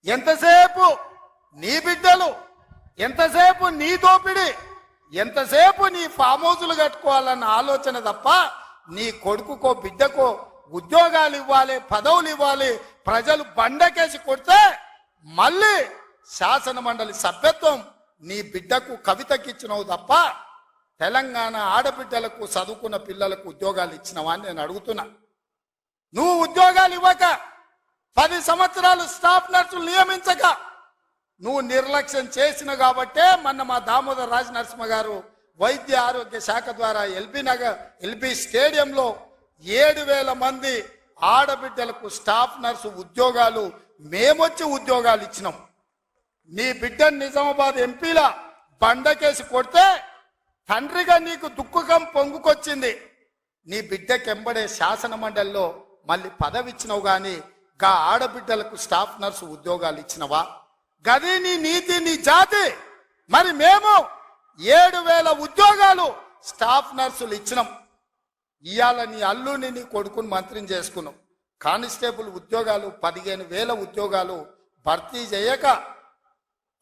ఎంతసేపు నీ బిడ్డలు, ఎంతసేపు నీ దోపిడి, ఎంతసేపు నీ ఫామ్ హౌజులు కట్టుకోవాలన్న ఆలోచన తప్ప నీ కొడుకుకో బిడ్డకో ఉద్యోగాలు ఇవ్వాలి, పదవులు ఇవ్వాలి, ప్రజలు బండకేసి కొడితే మళ్ళీ శాసన మండలి సభ్యత్వం నీ బిడ్డకు కవితకిచ్చినవు తప్ప తెలంగాణ ఆడబిడ్డలకు చదువుకున్న పిల్లలకు ఉద్యోగాలు ఇచ్చినవా అని నేను అడుగుతున్నా. నువ్వు ఉద్యోగాలు ఇవ్వక 10 సంవత్సరాలు స్టాఫ్ నర్సులు నియమించక నువ్వు నిర్లక్ష్యం చేసిన కాబట్టే మొన్న మా దామోదర్ రాజ నరసింహ గారు వైద్య ఆరోగ్య శాఖ ద్వారా ఎల్బీ స్టేడియంలో 7,000 మంది ఆడబిడ్డలకు స్టాఫ్ నర్సు ఉద్యోగాలు మేమొచ్చి ఉద్యోగాలు ఇచ్చినాం. నీ బిడ్డ నిజామాబాద్ ఎంపీల బండకేసి కొడితే తండ్రిగా నీకు దుఃఖం పొంగుకొచ్చింది. నీ బిడ్డకెంబడే శాసన మండలిలో మళ్ళీ పదవి ఇచ్చినవు గాని గా ఆడబిడ్డలకు స్టాఫ్ నర్సు ఉద్యోగాలు ఇచ్చినవా? గది నీ నీతి, నీ జాతి. మరి మేము 7,000 ఉద్యోగాలు స్టాఫ్ నర్సులు ఇచ్చినాం. ఇవాళ నీ అల్లుని నీ కొడుకుని మంత్రిని చేసుకున్నాం. కానిస్టేబుల్ ఉద్యోగాలు 15,000 ఉద్యోగాలు భర్తీ చేయక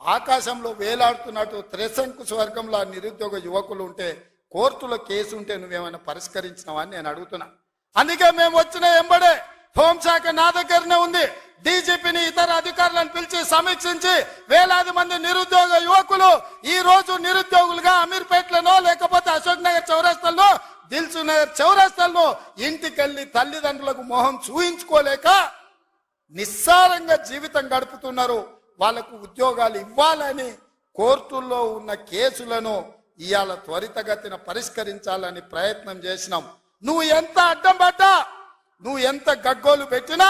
ఆకాశంలో వేలాడుతున్నట్టు త్రిశంకు స్వర్గంలో నిరుద్యోగ యువకులు ఉంటే కోర్టులో కేసు ఉంటే నువ్వేమైనా పరిష్కరించినావా అని నేను అడుగుతున్నా. అందుకే మేము వచ్చిన ఎంబడే హోంశాఖ నా దగ్గరనే ఉంది. డీజీపీని ఇతర అధికారులను పిలిచి సమీక్షించి వేలాది మంది నిరుద్యోగ యువకులు ఈ రోజు నిరుద్యోగులుగా అమీర్పేటలోనో లేకపోతే అశోక్ నగర్ చౌరస్తాల్లో, దిల్సు నగర్ చౌరస్తాల్లో ఇంటికెళ్ళి తల్లిదండ్రులకు మొహం చూయించుకోలేక నిస్సారంగా జీవితం గడుపుతున్నారు. వాళ్లకు ఉద్యోగాలు ఇవ్వాలని కోర్టుల్లో ఉన్న కేసులను ఇవాళ త్వరితగతిన పరిష్కరించాలని ప్రయత్నం చేసినాం. నువ్వు ఎంత అడ్డం పడ్డా, నువ్వు ఎంత గగ్గోలు పెట్టినా,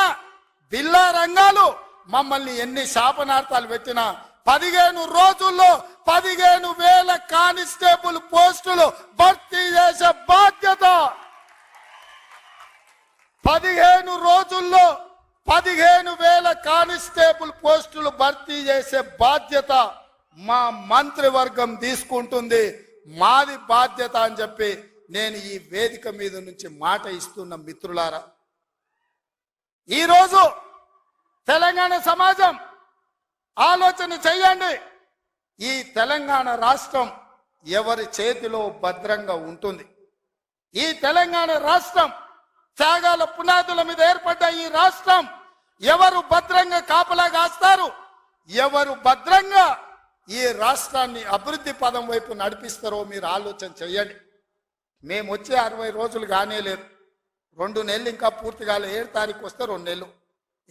బిల్లా రంగాలు మమ్మల్ని ఎన్ని శాపనార్థాలు పెట్టినా 15 రోజుల్లో 15,000 కానిస్టేబుల్ పోస్టులు భర్తీ చేసే బాధ్యత, 15 రోజుల్లో 15,000 కానిస్టేబుల్ పోస్టులు భర్తీ చేసే బాధ్యత మా మంత్రివర్గం తీసుకుంటుంది. మాది బాధ్యత అని చెప్పి నేను ఈ వేదిక మీద నుంచి మాట ఇస్తున్న మిత్రులారా, ఈరోజు తెలంగాణ సమాజం ఆలోచన చెయ్యండి. ఈ తెలంగాణ రాష్ట్రం ఎవరి చేతిలో భద్రంగా ఉంటుంది? ఈ తెలంగాణ రాష్ట్రం త్యాగాల పునాదుల మీద ఏర్పడ్డ ఈ రాష్ట్రం ఎవరు భద్రంగా కాపలా కాస్తారు? ఎవరు భద్రంగా ఈ రాష్ట్రాన్ని అభివృద్ధి పదం వైపు నడిపిస్తారో మీరు ఆలోచన చెయ్యండి. మేము వచ్చే 60 రోజులు కానే లేదు, 2 నెలలు ఇంకా పూర్తి కాలే. 7 తారీఖు వస్తే 2 నెలలు,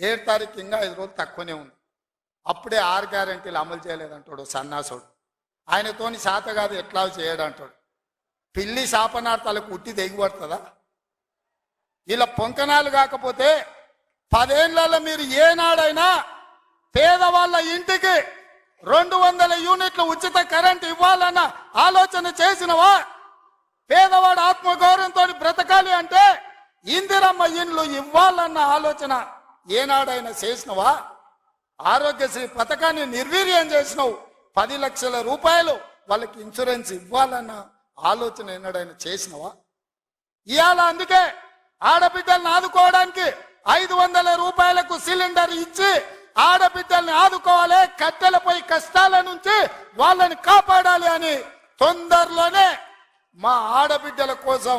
7 తారీఖు ఇంకా 5 రోజులు తక్కువనే ఉంది. అప్పుడే 6 గ్యారెంటీలు అమలు చేయలేదంటాడు సన్నాసుడు. ఆయనతోని శాత కాదు ఎట్లా చేయడంటాడు. పిల్లి శాపనార్థాలకు ఉట్టి దిగిపడుతుందా? ఇలా పొంకనాలు కాకపోతే 10 ఏళ్లలో మీరు ఏనాడైనా పేదవాళ్ళ ఇంటికి 200 యూనిట్ల ఉచిత కరెంట్ ఇవ్వాలన్న ఆలోచన చేసినవా? పేదవాడు ఆత్మగౌరవంతో బ్రతకాలి అంటే ఇందిరమ్మ ఇండ్లు ఇవ్వాలన్న ఆలోచన ఏనాడైనా చేసినవా? ఆరోగ్యశ్రీ పథకాన్ని నిర్వీర్యం చేసినావు. 10 లక్షల రూపాయలు వాళ్ళకి ఇన్సూరెన్స్ ఇవ్వాలన్న ఆలోచన ఏనాడైనా చేసినవా? ఇవాళ అందుకే ఆడబిడ్డల్ని ఆదుకోవడానికి 500 రూపాయలకు సిలిండర్ ఇచ్చి ఆడబిడ్డల్ని ఆదుకోవాలి, కట్టెలపై కష్టాల నుంచి వాళ్ళని కాపాడాలి అని తొందరలోనే మా ఆడబిడ్డల కోసం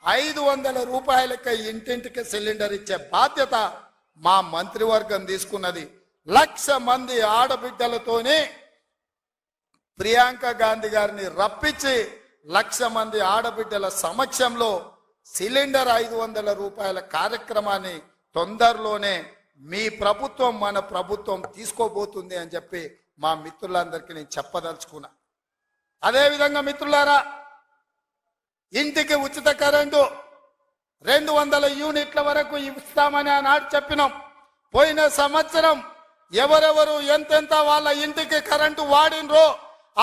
500 రూపాయలకి ఇంటింటికి సిలిండర్ ఇచ్చే బాధ్యత మా మంత్రివర్గం తీసుకున్నది. 1,00,000 మంది ఆడబిడ్డలతోని ప్రియాంక గాంధీ గారిని రప్పించి 1,00,000 మంది ఆడబిడ్డల సమక్షంలో సిలిండర్ 500 రూపాయల కార్యక్రమాన్ని తొందరలోనే మీ ప్రభుత్వం మన ప్రభుత్వం తీసుకోబోతుంది అని చెప్పి మా మిత్రులందరికీ నేను చెప్పదలుచుకున్నా. అదేవిధంగా మిత్రులారా, ఇంటికి ఉచిత కరెంటు 200 యూనిట్ల వరకు ఇస్తామని ఆనాడు చెప్పినాం. పోయిన సంవత్సరం ఎవరెవరు ఎంతెంత వాళ్ళ ఇంటికి కరెంటు వాడినరో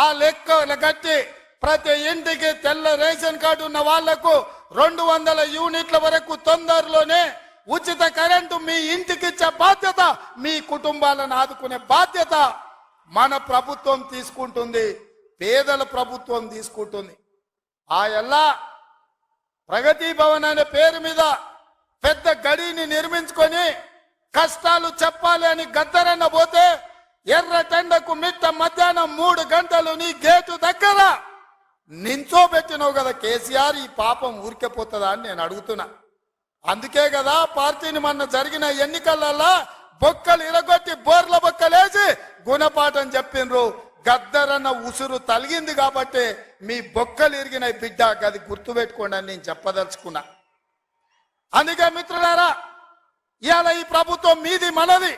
ఆ లెక్క కట్టి ప్రతి ఇంటికి తెల్ల రేషన్ కార్డు ఉన్న వాళ్లకు 200 యూనిట్ల వరకు తొందరలోనే ఉచిత కరెంటు మీ ఇంటికి ఇచ్చే బాధ్యత, మీ కుటుంబాలను ఆదుకునే బాధ్యత మన ప్రభుత్వం తీసుకుంటుంది, పేదల ప్రభుత్వం తీసుకుంటుంది. ఆ ఎల్లా ప్రగతి భవన్ అనే పేరు మీద పెద్ద గడిని నిర్మించుకొని కష్టాలు చెప్పాలి అని గద్దరన్న పోతే ఎర్రటెండకు మిట్ట మధ్యాహ్నం 3 గంటలు నీ గేటు దగ్గర నించోబెట్టినావు కదా కేసీఆర్, ఈ పాపం ఊరికెపోతుందా అని నేను అడుగుతున్నా. అందుకే కదా పార్టీని మొన్న జరిగిన ఎన్నికలలో బొక్కలు ఇరగొట్టి బోర్ల బొక్కలేసి గుణపాఠం చెప్పిండ్రు. గద్దరన్న ఉసురు తలిగింది కాబట్టి మీ బొక్కలు ఇరిగిన బిడ్డ, అది గుర్తుపెట్టుకోండి అని నేను చెప్పదలుచుకున్నా. అందుకే మిత్రులారా, ఇవాళ ఈ ప్రభుత్వం మీది మనది,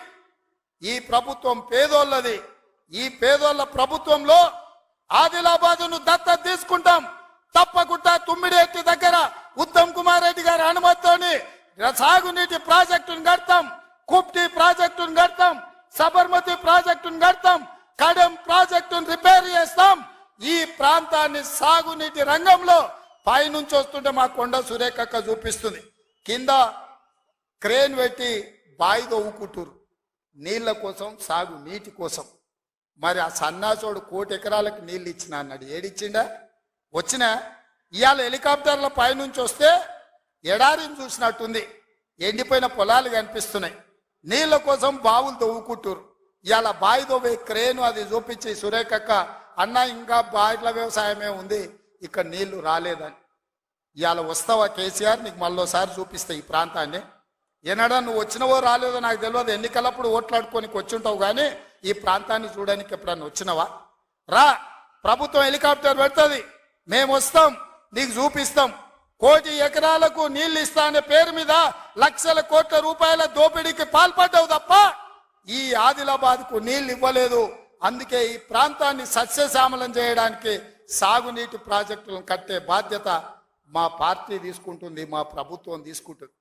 ఈ ప్రభుత్వం పేదోళ్ళది. ఈ పేదోళ్ళ ప్రభుత్వంలో ఆదిలాబాదును దత్తత తీసుకుంటాం. తప్పకుండా తుమ్మిడిఎట్టి దగ్గర ఉత్తమ్ కుమార్ రెడ్డి గారి అనుమతితోని సాగునీటి ప్రాజెక్టును కడతాం, కుప్టి ప్రాజెక్టును కడతాం, సబర్మతి ప్రాజెక్టును కడతాం, కడెం ప్రాజెక్టును రిపేర్ చేస్తాం. ఈ ప్రాంతాన్ని సాగునీటి రంగంలో పైనుంచి వస్తుంటే మా కొండ సురేఖక్క చూపిస్తుంది, కింద క్రేన్ పెట్టి బాయి తవ్వుకుంటారు నీళ్ల కోసం, సాగు నీటి కోసం. మరి ఆ సన్నాసోడు 1 కోటి ఎకరాలకు నీళ్ళు ఇచ్చిన అన్నాడు, ఏడిచ్చిండా? వచ్చినా ఇవాళ హెలికాప్టర్ల పైనుంచి వస్తే ఎడారిని చూసినట్టుంది, ఎండిపోయిన పొలాలు కనిపిస్తున్నాయి. నీళ్ల కోసం బావులు తవ్వుకుంటారు. ఇవాళ బావి తవ్వే క్రేను అది చూపించి సురేఖక్క అన్న ఇంకా బాయిల వ్యవసాయమే ఉంది, ఇక్కడ నీళ్లు రాలేదని. ఇవాళ వస్తావా కేసీఆర్, నీకు మళ్ళోసారి చూపిస్తా ఈ ప్రాంతాన్ని. ఏనాడా నువ్వు వచ్చినవో రాలేదో నాకు తెలియదు, ఎన్నికలప్పుడు ఓట్లాడుకోనికి వచ్చుంటావు, కానీ ఈ ప్రాంతాన్ని చూడడానికి ఎప్పుడన్నా వచ్చినవా? రా, ప్రభుత్వం హెలికాప్టర్ పెడుతుంది, మేము వస్తాం, నీకు చూపిస్తాం. 1 కోటి ఎకరాలకు నీళ్లు ఇస్తా అనే పేరు మీద లక్షల కోట్ల రూపాయల దోపిడీకి పాల్పడ్డావు తప్ప ఈ ఆదిలాబాద్ కు నీళ్లు ఇవ్వలేదు. అందుకే ఈ ప్రాంతాన్ని సస్యశ్యామలం చేయడానికి సాగునీటి ప్రాజెక్టులను కట్టే బాధ్యత మా పార్టీ తీసుకుంటుంది, మా ప్రభుత్వం తీసుకుంటుంది.